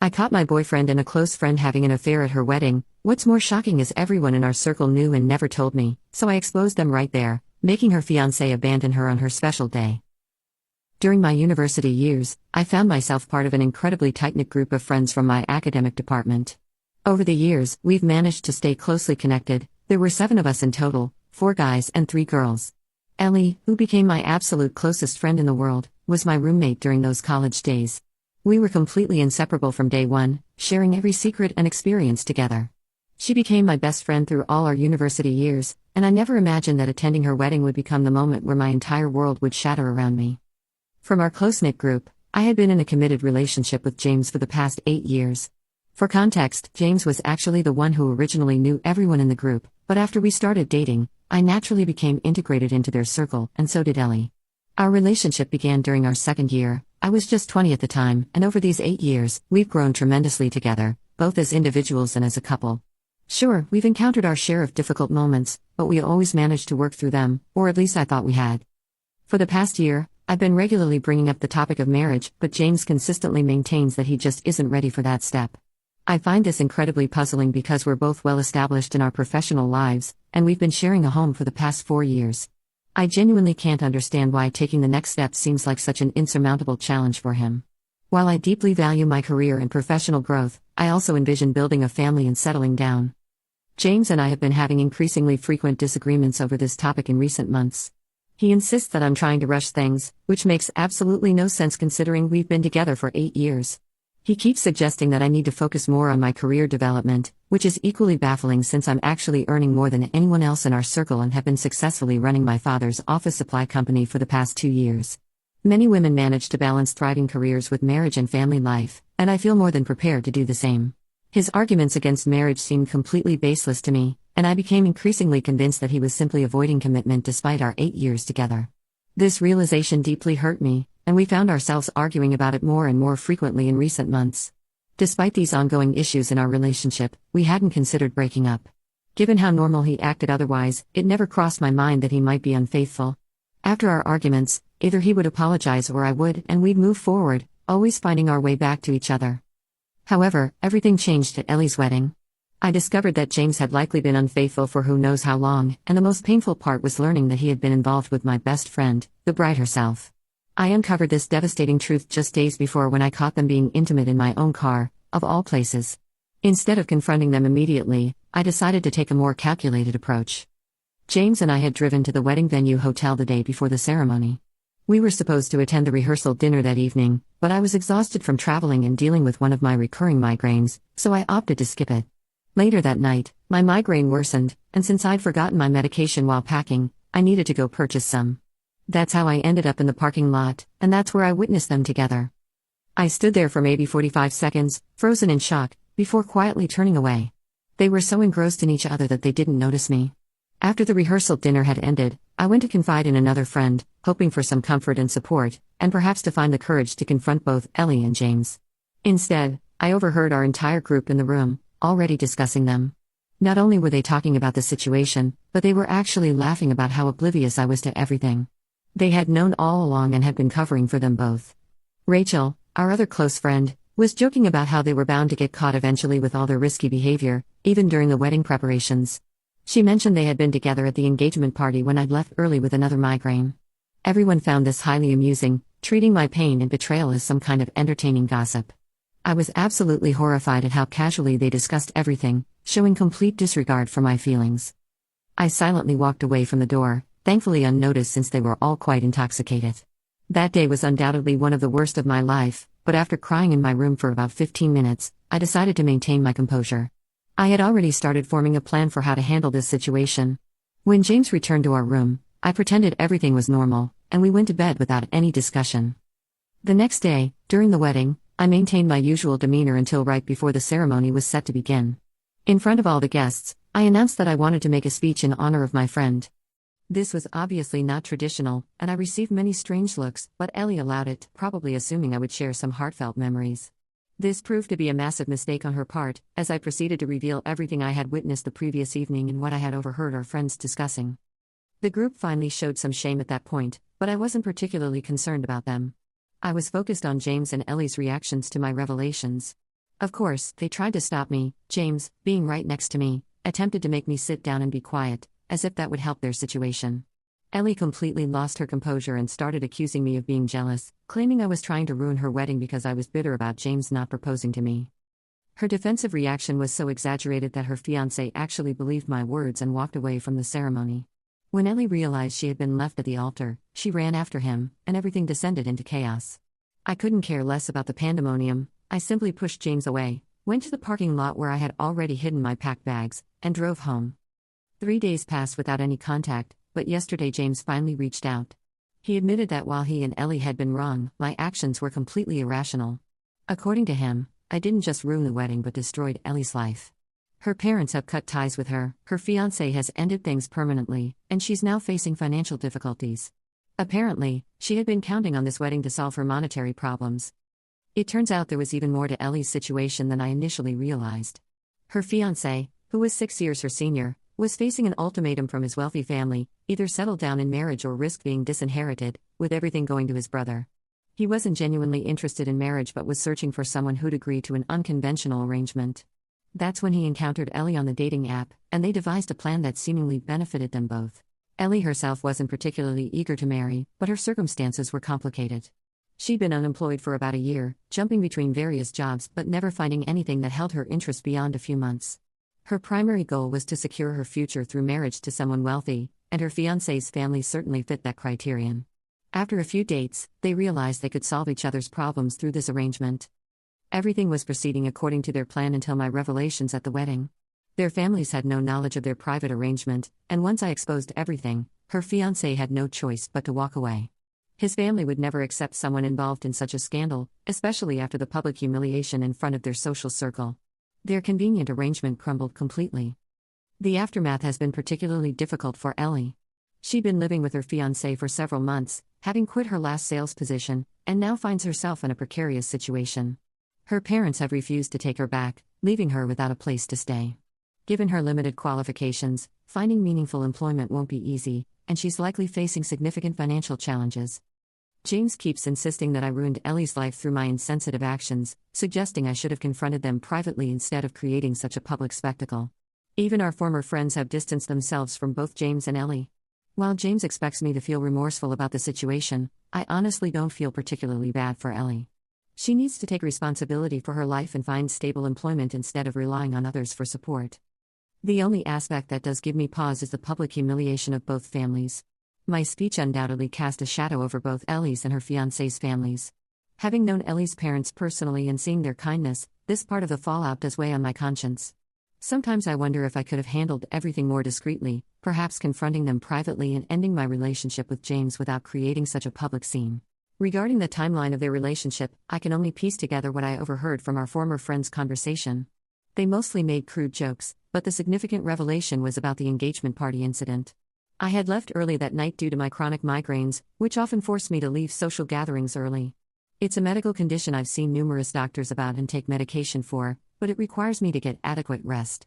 I caught my boyfriend and a close friend having an affair at her wedding. What's more shocking is everyone in our circle knew and never told me, so I exposed them right there, making her fiance abandon her on her special day. During my university years, I found myself part of an incredibly tight-knit group of friends from my academic department. Over the years, we've managed to stay closely connected. There were 7 of us in total, 4 guys and 3 girls. Ellie, who became my absolute closest friend in the world, was my roommate during those college days. We were completely inseparable from day one, sharing every secret and experience together. She became my best friend through all our university years, and I never imagined that attending her wedding would become the moment where my entire world would shatter around me. From our close-knit group, I had been in a committed relationship with James for the past 8 years. For context, James was actually the one who originally knew everyone in the group, but after we started dating, I naturally became integrated into their circle, and so did Ellie. Our relationship began during our second year. I was just 20 at the time, and over these 8 years, we've grown tremendously together, both as individuals and as a couple. Sure, we've encountered our share of difficult moments, but we always managed to work through them, or at least I thought we had. For the past year, I've been regularly bringing up the topic of marriage, but James consistently maintains that he just isn't ready for that step. I find this incredibly puzzling because we're both well established in our professional lives, and we've been sharing a home for the past 4 years. I genuinely can't understand why taking the next step seems like such an insurmountable challenge for him. While I deeply value my career and professional growth, I also envision building a family and settling down. James and I have been having increasingly frequent disagreements over this topic in recent months. He insists that I'm trying to rush things, which makes absolutely no sense considering we've been together for 8 years. He keeps suggesting that I need to focus more on my career development, which is equally baffling since I'm actually earning more than anyone else in our circle and have been successfully running my father's office supply company for the past 2 years. Many women manage to balance thriving careers with marriage and family life, and I feel more than prepared to do the same. His arguments against marriage seemed completely baseless to me, and I became increasingly convinced that he was simply avoiding commitment despite our 8 years together. This realization deeply hurt me, and we found ourselves arguing about it more and more frequently in recent months. Despite these ongoing issues in our relationship, we hadn't considered breaking up. Given how normal he acted otherwise, it never crossed my mind that he might be unfaithful. After our arguments, either he would apologize or I would, and we'd move forward, always finding our way back to each other. However, everything changed at Ellie's wedding. I discovered that James had likely been unfaithful for who knows how long, and the most painful part was learning that he had been involved with my best friend, the bride herself. I uncovered this devastating truth just days before when I caught them being intimate in my own car, of all places. Instead of confronting them immediately, I decided to take a more calculated approach. James and I had driven to the wedding venue hotel the day before the ceremony. We were supposed to attend the rehearsal dinner that evening, but I was exhausted from traveling and dealing with one of my recurring migraines, so I opted to skip it. Later that night, my migraine worsened, and since I'd forgotten my medication while packing, I needed to go purchase some. That's how I ended up in the parking lot, and that's where I witnessed them together. I stood there for maybe 45 seconds, frozen in shock, before quietly turning away. They were so engrossed in each other that they didn't notice me. After the rehearsal dinner had ended, I went to confide in another friend, hoping for some comfort and support, and perhaps to find the courage to confront both Ellie and James. Instead, I overheard our entire group in the room, already discussing them. Not only were they talking about the situation, but they were actually laughing about how oblivious I was to everything. They had known all along and had been covering for them both. Rachel, our other close friend, was joking about how they were bound to get caught eventually with all their risky behavior, even during the wedding preparations. She mentioned they had been together at the engagement party when I'd left early with another migraine. Everyone found this highly amusing, treating my pain and betrayal as some kind of entertaining gossip. I was absolutely horrified at how casually they discussed everything, showing complete disregard for my feelings. I silently walked away from the door, thankfully unnoticed since they were all quite intoxicated. That day was undoubtedly one of the worst of my life, but after crying in my room for about 15 minutes, I decided to maintain my composure. I had already started forming a plan for how to handle this situation. When James returned to our room, I pretended everything was normal, and we went to bed without any discussion. The next day, during the wedding, I maintained my usual demeanor until right before the ceremony was set to begin. In front of all the guests, I announced that I wanted to make a speech in honor of my friend. This was obviously not traditional, and I received many strange looks, but Ellie allowed it, probably assuming I would share some heartfelt memories. This proved to be a massive mistake on her part, as I proceeded to reveal everything I had witnessed the previous evening and what I had overheard our friends discussing. The group finally showed some shame at that point, but I wasn't particularly concerned about them. I was focused on James and Ellie's reactions to my revelations. Of course, they tried to stop me. James, being right next to me, attempted to make me sit down and be quiet, as if that would help their situation. Ellie completely lost her composure and started accusing me of being jealous, claiming I was trying to ruin her wedding because I was bitter about James not proposing to me. Her defensive reaction was so exaggerated that her fiance actually believed my words and walked away from the ceremony. When Ellie realized she had been left at the altar, she ran after him, and everything descended into chaos. I couldn't care less about the pandemonium. I simply pushed James away, went to the parking lot where I had already hidden my packed bags, and drove home. 3 days passed without any contact, but yesterday James finally reached out. He admitted that while he and Ellie had been wrong, my actions were completely irrational. According to him, I didn't just ruin the wedding but destroyed Ellie's life. Her parents have cut ties with her, her fiancé has ended things permanently, and she's now facing financial difficulties. Apparently, she had been counting on this wedding to solve her monetary problems. It turns out there was even more to Ellie's situation than I initially realized. Her fiancé, who was 6 years her senior, was facing an ultimatum from his wealthy family: either settle down in marriage or risk being disinherited, with everything going to his brother. He wasn't genuinely interested in marriage but was searching for someone who'd agree to an unconventional arrangement. That's when he encountered Ellie on the dating app, and they devised a plan that seemingly benefited them both. Ellie herself wasn't particularly eager to marry, but her circumstances were complicated. She'd been unemployed for about a year, jumping between various jobs but never finding anything that held her interest beyond a few months. Her primary goal was to secure her future through marriage to someone wealthy, and her fiancé's family certainly fit that criterion. After a few dates, they realized they could solve each other's problems through this arrangement. Everything was proceeding according to their plan until my revelations at the wedding. Their families had no knowledge of their private arrangement, and once I exposed everything, her fiancé had no choice but to walk away. His family would never accept someone involved in such a scandal, especially after the public humiliation in front of their social circle. Their convenient arrangement crumbled completely. The aftermath has been particularly difficult for Ellie. She'd been living with her fiancé for several months, having quit her last sales position, and now finds herself in a precarious situation. Her parents have refused to take her back, leaving her without a place to stay. Given her limited qualifications, finding meaningful employment won't be easy, and she's likely facing significant financial challenges. James keeps insisting that I ruined Ellie's life through my insensitive actions, suggesting I should have confronted them privately instead of creating such a public spectacle. Even our former friends have distanced themselves from both James and Ellie. While James expects me to feel remorseful about the situation, I honestly don't feel particularly bad for Ellie. She needs to take responsibility for her life and find stable employment instead of relying on others for support. The only aspect that does give me pause is the public humiliation of both families. My speech undoubtedly cast a shadow over both Ellie's and her fiancé's families. Having known Ellie's parents personally and seeing their kindness, this part of the fallout does weigh on my conscience. Sometimes I wonder if I could have handled everything more discreetly, perhaps confronting them privately and ending my relationship with James without creating such a public scene. Regarding the timeline of their relationship, I can only piece together what I overheard from our former friends' conversation. They mostly made crude jokes, but the significant revelation was about the engagement party incident. I had left early that night due to my chronic migraines, which often forced me to leave social gatherings early. It's a medical condition I've seen numerous doctors about and take medication for, but it requires me to get adequate rest.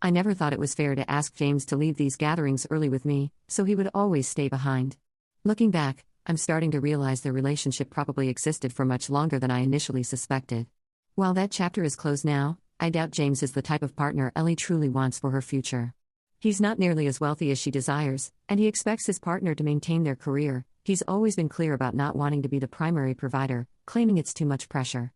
I never thought it was fair to ask James to leave these gatherings early with me, so he would always stay behind. Looking back, I'm starting to realize their relationship probably existed for much longer than I initially suspected. While that chapter is closed now, I doubt James is the type of partner Ellie truly wants for her future. He's not nearly as wealthy as she desires, and he expects his partner to maintain their career. He's always been clear about not wanting to be the primary provider, claiming it's too much pressure.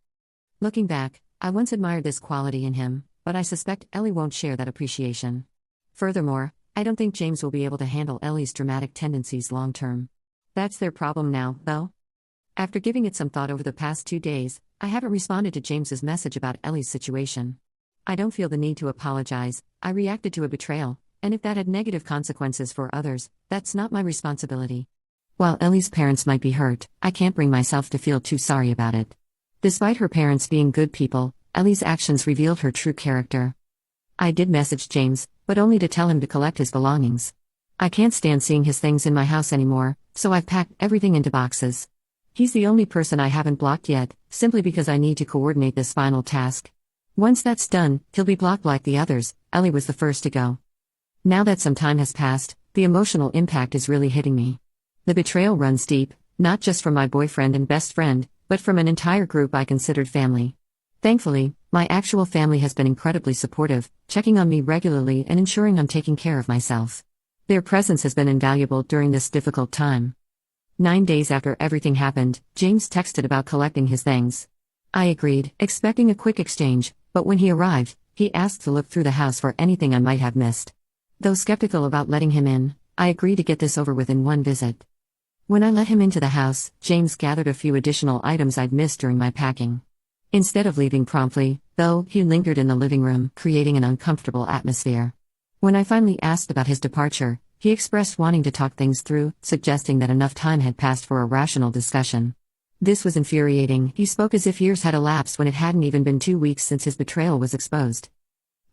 Looking back, I once admired this quality in him, but I suspect Ellie won't share that appreciation. Furthermore, I don't think James will be able to handle Ellie's dramatic tendencies long term. That's their problem now, though. After giving it some thought over the past 2 days, I haven't responded to James's message about Ellie's situation. I don't feel the need to apologize. I reacted to a betrayal, and if that had negative consequences for others, that's not my responsibility. While Ellie's parents might be hurt, I can't bring myself to feel too sorry about it. Despite her parents being good people, Ellie's actions revealed her true character. I did message James, but only to tell him to collect his belongings. I can't stand seeing his things in my house anymore, so I've packed everything into boxes. He's the only person I haven't blocked yet, simply because I need to coordinate this final task. Once that's done, he'll be blocked like the others. Ellie was the first to go. Now that some time has passed, the emotional impact is really hitting me. The betrayal runs deep, not just from my boyfriend and best friend, but from an entire group I considered family. Thankfully, My actual family has been incredibly supportive, checking on me regularly and ensuring I'm taking care of myself. Their presence has been invaluable during this difficult time. 9 days after everything happened, James texted about collecting his things. I agreed, expecting a quick exchange, but when he arrived, he asked to look through the house for anything I might have missed. Though skeptical about letting him in, I agreed to get this over with in one visit. When I let him into the house, James gathered a few additional items I'd missed during my packing. Instead of leaving promptly, though, he lingered in the living room, creating an uncomfortable atmosphere. When I finally asked about his departure, he expressed wanting to talk things through, suggesting that enough time had passed for a rational discussion. This was infuriating. He spoke as if years had elapsed when it hadn't even been 2 weeks since his betrayal was exposed.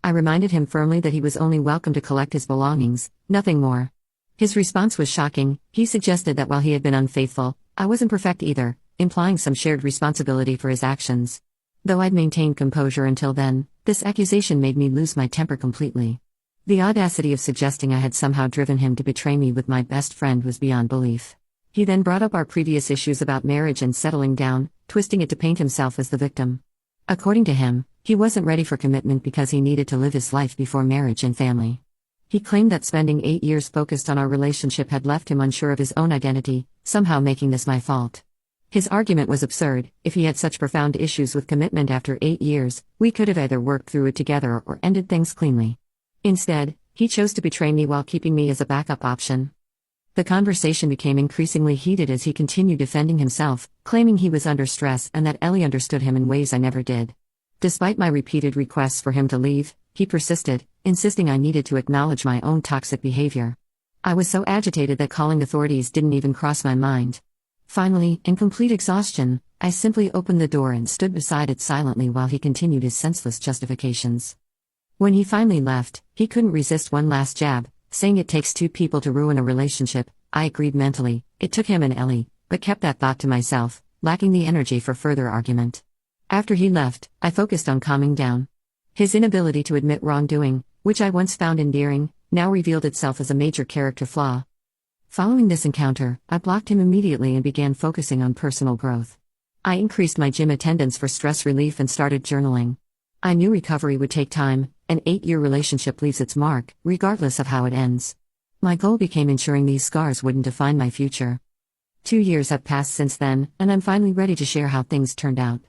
I reminded him firmly that he was only welcome to collect his belongings, nothing more. His response was shocking. He suggested that while he had been unfaithful, I wasn't perfect either, implying some shared responsibility for his actions. Though I'd maintained composure until then, this accusation made me lose my temper completely. The audacity of suggesting I had somehow driven him to betray me with my best friend was beyond belief. He then brought up our previous issues about marriage and settling down, twisting it to paint himself as the victim. According to him, he wasn't ready for commitment because he needed to live his life before marriage and family. He claimed that spending 8 years focused on our relationship had left him unsure of his own identity, somehow making this my fault. His argument was absurd. If he had such profound issues with commitment after 8 years, we could have either worked through it together or ended things cleanly. Instead, he chose to betray me while keeping me as a backup option. The conversation became increasingly heated as he continued defending himself, claiming he was under stress and that Ellie understood him in ways I never did. Despite my repeated requests for him to leave, he persisted, insisting I needed to acknowledge my own toxic behavior. I was so agitated that calling authorities didn't even cross my mind. Finally, in complete exhaustion, I simply opened the door and stood beside it silently while he continued his senseless justifications. When he finally left, he couldn't resist one last jab, saying it takes 2 people to ruin a relationship. I agreed mentally, it took him and Ellie, but kept that thought to myself, lacking the energy for further argument. After he left, I focused on calming down. His inability to admit wrongdoing, which I once found endearing, now revealed itself as a major character flaw. Following this encounter, I blocked him immediately and began focusing on personal growth. I increased my gym attendance for stress relief and started journaling. I knew recovery would take time. An 8-year relationship leaves its mark, regardless of how it ends. My goal became ensuring these scars wouldn't define my future. 2 years have passed since then, and I'm finally ready to share how things turned out.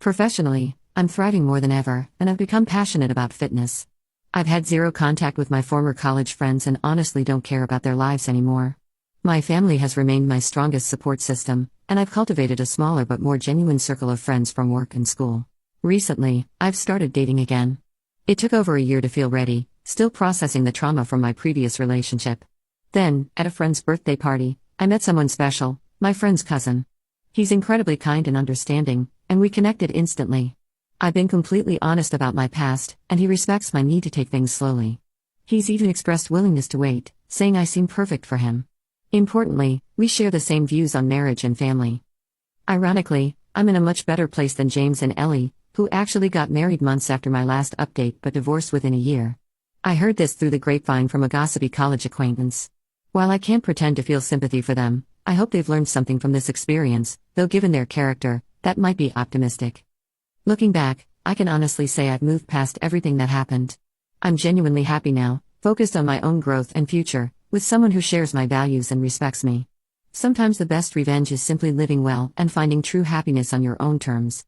Professionally, I'm thriving more than ever, and I've become passionate about fitness. I've had zero contact with my former college friends and honestly don't care about their lives anymore. My family has remained my strongest support system, and I've cultivated a smaller but more genuine circle of friends from work and school. Recently, I've started dating again. It took over a year to feel ready, still processing the trauma from my previous relationship. Then, at a friend's birthday party, I met someone special, my friend's cousin. He's incredibly kind and understanding, and we connected instantly. I've been completely honest about my past, and he respects my need to take things slowly. He's even expressed willingness to wait, saying I seem perfect for him. Importantly, we share the same views on marriage and family. Ironically, I'm in a much better place than James and Ellie, who actually got married months after my last update but divorced within a year. I heard this through the grapevine from a gossipy college acquaintance. While I can't pretend to feel sympathy for them, I hope they've learned something from this experience, though given their character, that might be optimistic. Looking back, I can honestly say I've moved past everything that happened. I'm genuinely happy now, focused on my own growth and future, with someone who shares my values and respects me. Sometimes the best revenge is simply living well and finding true happiness on your own terms.